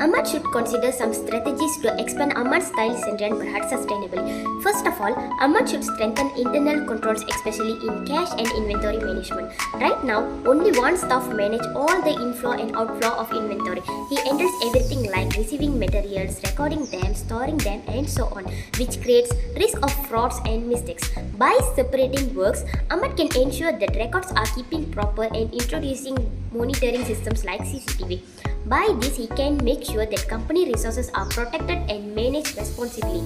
Ahmad should consider some strategies to expand Ahmad's style center and Berhad sustainably. First of all, Ahmad should strengthen internal controls, especially in cash and inventory management. Right now, only one staff manages all the inflow and outflow of inventory. He handles everything like receiving materials, recording them, storing them, and so on, which creates risk of frauds and mistakes. By separating works, Ahmad can ensure that records are keeping proper and introducing monitoring systems like CCTV. By this, he can make sure that company resources are protected and managed responsibly.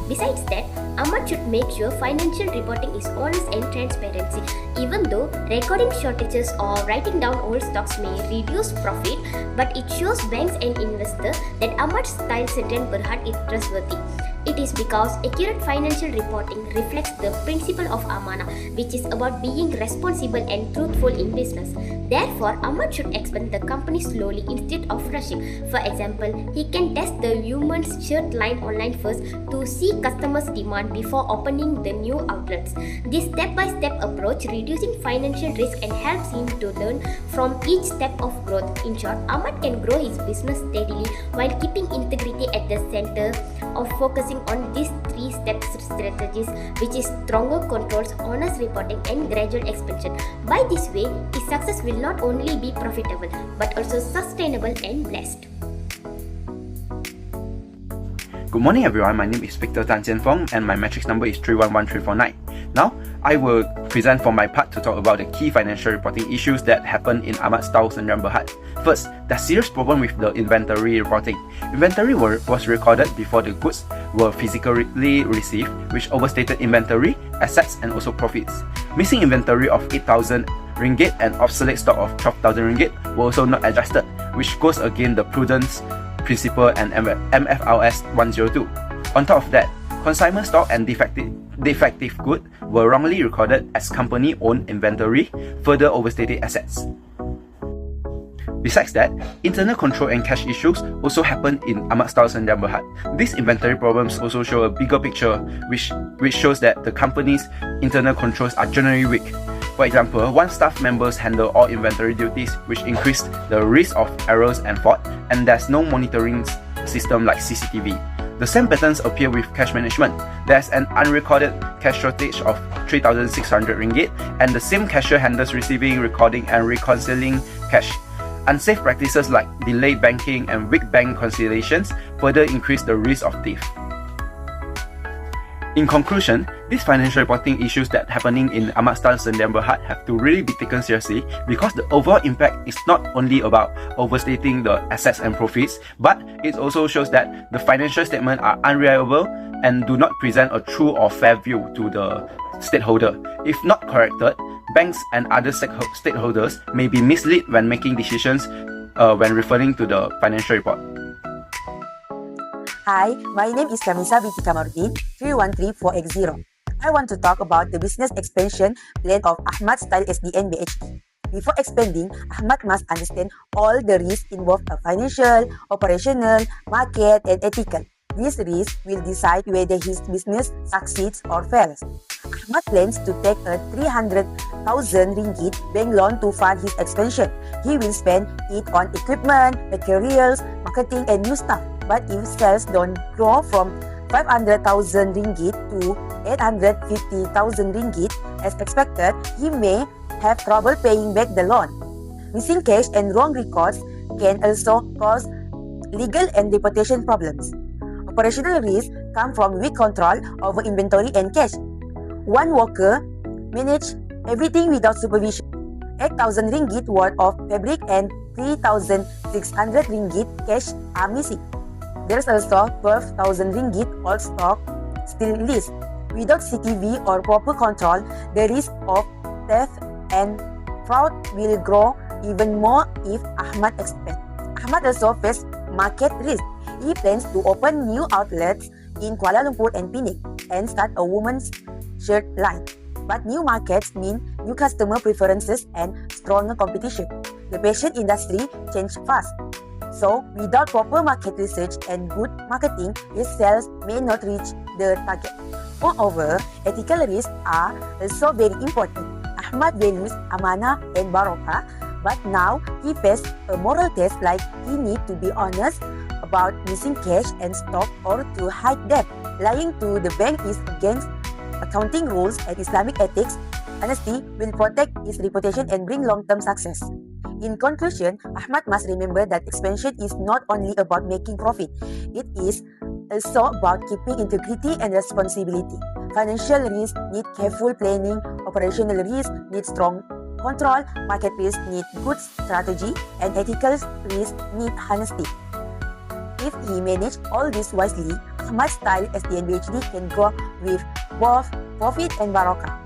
Besides that, Ahmad should make sure financial reporting is honest and transparency. Even though recording shortages or writing down old stocks may reduce profit, but it shows banks and investors that Ahmad's style center and Berhad is trustworthy. It is because accurate financial reporting reflects the principle of Amanah, which is about being responsible and truthful in business. Therefore, Ahmad should expand the company slowly instead of rushing. For example, he can test the women's shirt line online first to see customers' demand before opening the new outlets. This step-by-step approach reducing financial risk and helps him to learn from each step of growth. In short, Ahmad can grow his business steadily while keeping integrity at the center of focusing on these three-step strategies, which is stronger controls, honest reporting, and gradual expansion. By this way, his success will not only be profitable but also sustainable and blessed. Good morning everyone, my name is Victor Tan Xian Fong and my matrix number is 311349. Now, I will present for my part to talk about the key financial reporting issues that happen in Ahmad Style Sdn Berhad. First, the serious problem with the inventory reporting. Inventory was recorded before the goods were physically received, which overstated inventory, assets and also profits. Missing inventory of 8,000 ringgit and obsolete stock of 12,000 ringgit were also not adjusted, which goes against the prudence principle and MFRS 102. On top of that, consignment stock and defective goods were wrongly recorded as company-owned inventory, further overstating assets. Besides that, internal control and cash issues also happen in Ahmad Style Sdn Berhad. These inventory problems also show a bigger picture, which shows that the company's internal controls are generally weak. For example, one staff members handle all inventory duties, which increased the risk of errors and fraud, and there's no monitoring system like CCTV. The same patterns appear with cash management. There's an unrecorded cash shortage of 3,600 ringgit, and the same cashier handles receiving, recording, and reconciling cash. Unsafe practices like delayed banking and weak bank conciliations further increase the risk of theft. In conclusion, these financial reporting issues that happening in Ahmad Style Sdn Berhad have to really be taken seriously, because the overall impact is not only about overstating the assets and profits, but it also shows that the financial statements are unreliable and do not present a true or fair view to the stakeholder. If not corrected, banks and other stakeholders may be misled when making decisions when referring to the financial report. Hi, my name is Kamisa Binti Kamarudin, 313480. I want to talk about the business expansion plan of Ahmad Style SDN BHD. Before expanding, Ahmad must understand all the risks involved: financial, operational, market, and ethical. These risks will decide whether his business succeeds or fails. Ahmad plans to take a 300,000 ringgit bank loan to fund his expansion. He will spend it on equipment, materials, marketing, and new stuff. But if sales don't grow from 500,000 ringgit to 850,000 ringgit as expected, he may have trouble paying back the loan. Missing cash and wrong records can also cause legal and reputation problems. Operational risks come from weak control over inventory and cash. One worker managed everything without supervision. 8,000 ringgit worth of fabric and 3,600 ringgit cash are missing. There's also 12,000 ringgit old stock still list. Without CCTV or proper control, the risk of theft and fraud will grow even more if Ahmad expands. Ahmad also faces market risk. He plans to open new outlets in Kuala Lumpur and Penang and start a women's shirt line. But new markets mean new customer preferences and stronger competition. The fashion industry changes fast. So, without proper market research and good marketing, his sales may not reach the target. Moreover, ethical risks are also very important. Ahmad values amanah and barakah, but now he faces a moral test like he needs to be honest about missing cash and stock or to hide debt. Lying to the bank is against accounting rules and Islamic ethics. Honesty will protect his reputation and bring long-term success. In conclusion, Ahmad must remember that expansion is not only about making profit, it is also about keeping integrity and responsibility. Financial risk need careful planning, operational risk need strong control, market risk need good strategy, and ethical risk need honesty. If he manage all this wisely, Ahmad style SDN PhD can grow with both profit and barakah.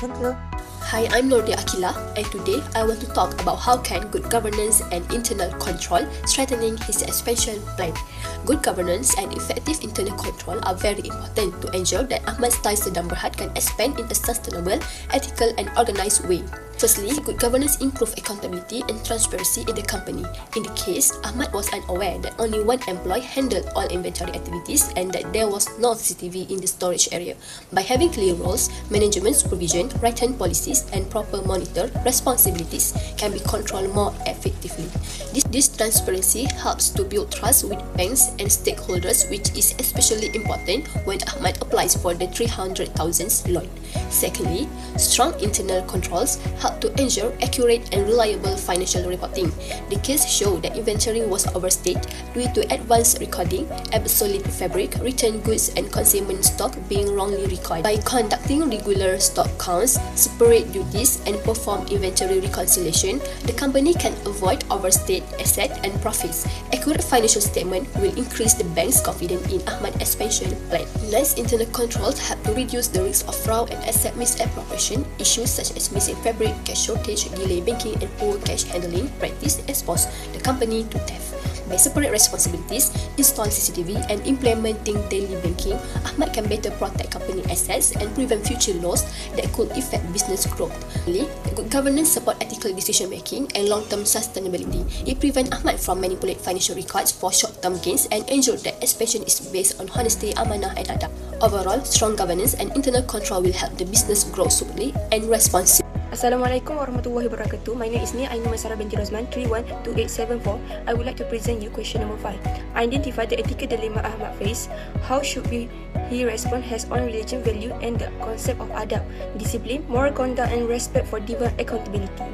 Thank you. Hi, I'm Lordia Akila, and today I want to talk about how can good governance and internal control strengthening his expansion plan. Good governance and effective internal control are very important to ensure that Ahmad Style Sedang Berhad can expand in a sustainable, ethical and organized way. Firstly, good governance improve accountability and transparency in the company. In the case, Ahmad was unaware that only one employee handled all inventory activities and that there was no CCTV in the storage area. By having clear roles, management supervision, written policies and proper monitor responsibilities can be controlled more effectively. This transparency helps to build trust with banks and stakeholders, which is especially important when Ahmad applies for the 300,000 loan. Secondly, strong internal controls help to ensure accurate and reliable financial reporting. The case showed that inventory was overstayed due to advanced recording, obsolete fabric, return goods and consignment stock being wrongly recorded. By conducting regular stock counts, separate duties and perform inventory reconciliation, the company can avoid overstayed assets and profits. Accurate financial statement will increase the bank's confidence in Ahmad's expansion plan. Less internal controls help to reduce the risk of fraud and asset misappropriation. Issues such as missing fabric, cash shortage, delay banking and poor cash handling practice expose the company to theft. By separate responsibilities, install CCTV and implementing daily banking, Ahmad can better protect company assets and prevent future loss that could affect business growth. Finally, good governance support ethical decision making and long-term sustainability. It prevents Ahmad from manipulating financial records for short-term gains and ensure that expansion is based on honesty, amanah and adab. Overall, strong governance and internal control will help the business grow smoothly and responsibly. Assalamualaikum warahmatullahi wabarakatuh. My name is Nia Ainu Masara binti Rosman, 312874. I would like to present you question number 5. Identify the ethical dilemma Ahmad face. How should he respond has on religion value and the concept of adab, discipline, moral conduct and respect for divine accountability.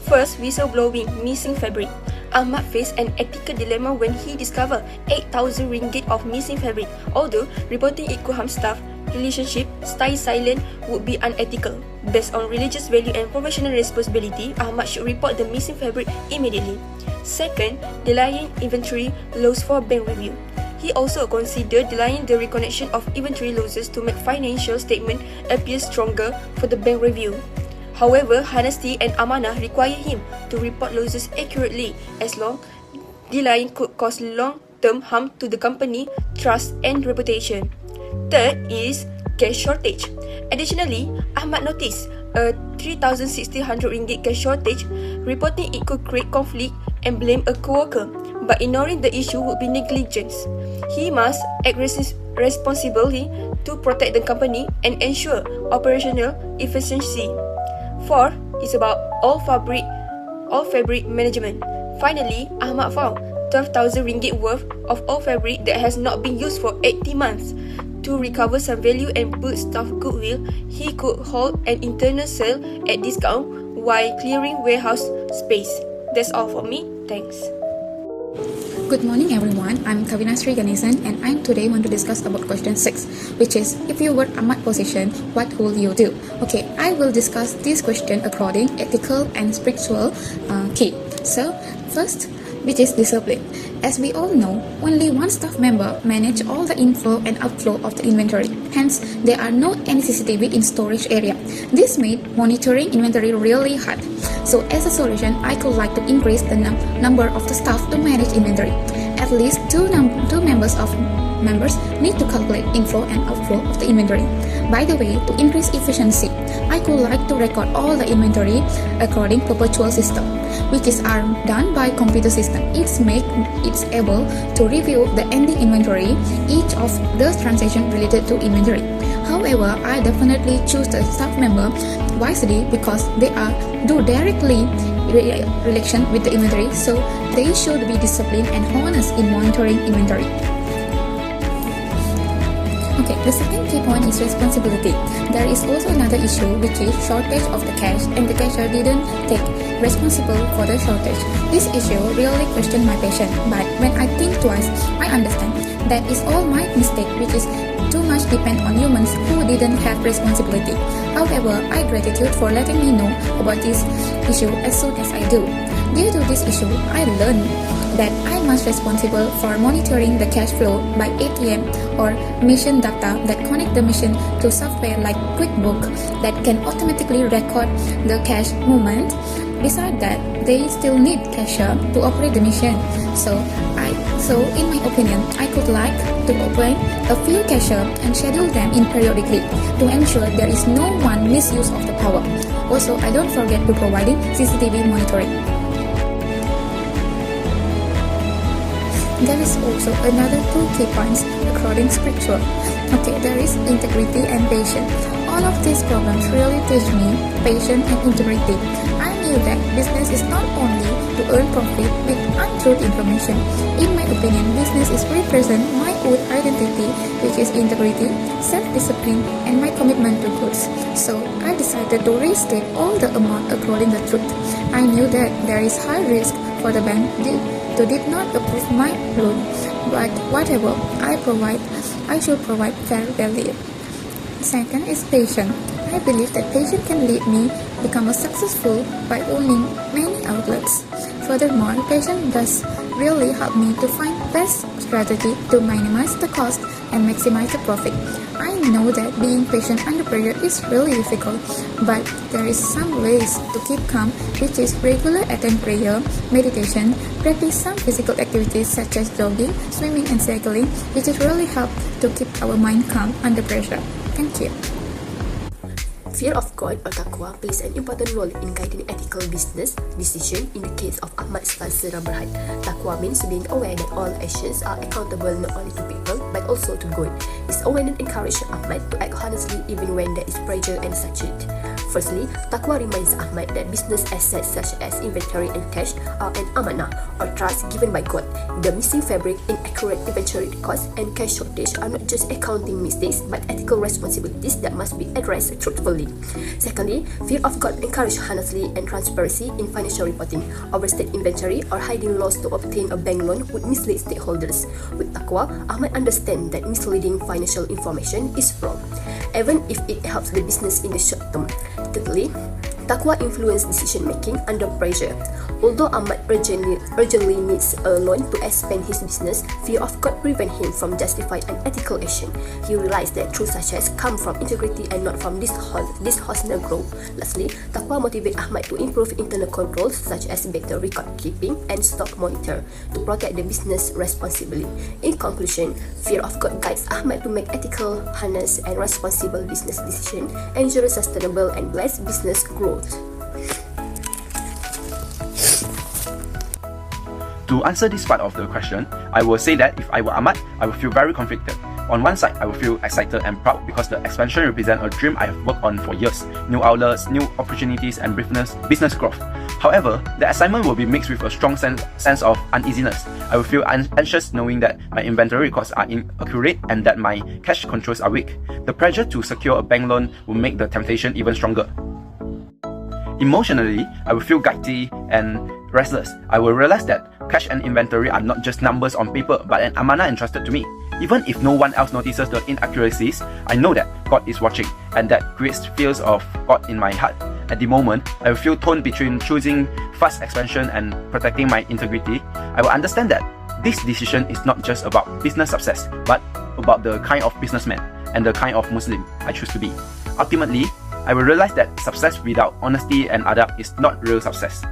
First, whistleblowing, missing fabric. Ahmad faced an ethical dilemma when he discovered 8,000 ringgit of missing fabric. Although reporting it could harm staff relationship, stay silent would be unethical. Based on religious value and professional responsibility, Ahmad should report the missing fabric immediately. Second, delaying inventory loss for bank review. He also considered delaying the reconnection of inventory losses to make financial statement appear stronger for the bank review. However, honesty and amanah require him to report losses accurately, as long delaying could cause long-term harm to the company, trust and reputation. Third is cash shortage. Additionally, Ahmad noticed a 3,600 ringgit cash shortage, reporting it could create conflict and blame a co-worker, but ignoring the issue would be negligence. He must act responsibly to protect the company and ensure operational efficiency. Fourth is about all fabric management. Finally, Ahmad found 12,000 ringgit worth of all fabric that has not been used for 80 months. To recover some value and build staff goodwill, he could hold an internal sale at discount while clearing warehouse space. That's all for me. Thanks. Good morning everyone, I'm Kavina Sri Ganesan and I today want to discuss about question 6, which is if you were Ahmad position, what will you do? Okay, I will discuss this question according ethical and spiritual key. So first, which is discipline. As we all know, only one staff member manages all the inflow and outflow of the inventory. Hence, there are no any CCTV in storage area. This made monitoring inventory really hard. So as a solution, I could like to increase the number of the staff to manage inventory. At least two members need to calculate inflow and outflow of the inventory. By the way, to increase efficiency, I could like to record all the inventory according perpetual system, which is done by computer system. It's able to review the ending inventory, each of the transactions related to inventory. However, I definitely choose the staff member wisely because they do directly relation with the inventory, so they should be disciplined and honest in monitoring inventory. Okay, the second key point is responsibility. There is also another issue, which is shortage of the cash, and the cashier didn't take responsible for the shortage. This issue really questioned my patience, but when I think twice, I understand that is all my mistake, which is too much depend on humans who didn't have responsibility. However, I gratitude for letting me know about this issue as soon as I do. Due to this issue, I learned that I must responsible for monitoring the cash flow by ATM or machine data that connect the machine to software like QuickBook that can automatically record the cash movement. Besides that, they still need cashier to operate the machine. So in my opinion, I could like to operate a few cashier and schedule them in periodically to ensure there is no one misuse of the power. Also, I don't forget to providing CCTV monitoring. There is also another two key points according spiritual. Okay, there is integrity and patience. All of these problems really teach me patience and integrity. I knew that business is not only to earn profit with untruth information. In my opinion, business is represent my own identity, which is integrity, self-discipline, and my commitment to goods. So I decided to restate all the amount according the truth. I knew that there is high risk for the bank did not approve my loan, but whatever I provide, I should provide fair value. Second is patience. I believe that patience can lead me become a successful by owning many outlets. Furthermore, patience does really help me to find best strategy to minimize the cost and maximize the profit. I know that being patient under pressure is really difficult, but there is some ways to keep calm, which is regular attend prayer, meditation, practice some physical activities such as jogging, swimming and cycling, which is really help to keep our mind calm under pressure. Thank you. Fear of God or taqwa plays an important role in guiding ethical business decision. In the case of Ahmad Style Seram Berhad, taqwa means being aware that all actions are accountable not only to people but also to God. This awareness encourages Ahmad to act honestly even when there is pressure and succeed. Firstly, taqwa reminds Ahmad that business assets such as inventory and cash are an amanah or trust given by God. The missing fabric, inaccurate inventory costs, and cash shortage are not just accounting mistakes but ethical responsibilities that must be addressed truthfully. Secondly, fear of God encourages honesty and transparency in financial reporting. Overstate inventory or hiding loss to obtain a bank loan would mislead stakeholders. With taqwa, Ahmad understands that misleading financial information is wrong, even if it helps the business in the short term. Thirdly, taqwa influences decision-making under pressure. Although Ahmad urgently needs a loan to expand his business, fear of God prevents him from justifying unethical action. He realized that truth such as come from integrity and not from dishonorable growth. Lastly, taqwa motivates Ahmad to improve internal controls such as better record keeping and stock monitor to protect the business responsibly. In conclusion, fear of God guides Ahmad to make ethical, honest, and responsible business decisions, ensure sustainable and blessed business growth. To answer this part of the question, I will say that if I were Ahmad, I would feel very conflicted. On one side, I would feel excited and proud because the expansion represents a dream I have worked on for years, new outlets, new opportunities, and business growth. However, the excitement will be mixed with a strong sense of uneasiness. I will feel anxious knowing that my inventory records are inaccurate and that my cash controls are weak. The pressure to secure a bank loan will make the temptation even stronger. Emotionally, I will feel guilty and restless. I will realize that cash and inventory are not just numbers on paper but an amanah entrusted to me. Even if no one else notices the inaccuracies, I know that God is watching, and that creates fears of God in my heart. At the moment, I will feel torn between choosing fast expansion and protecting my integrity. I will understand that this decision is not just about business success, but about the kind of businessman and the kind of Muslim I choose to be. Ultimately, I will realize that success without honesty and adab is not real success.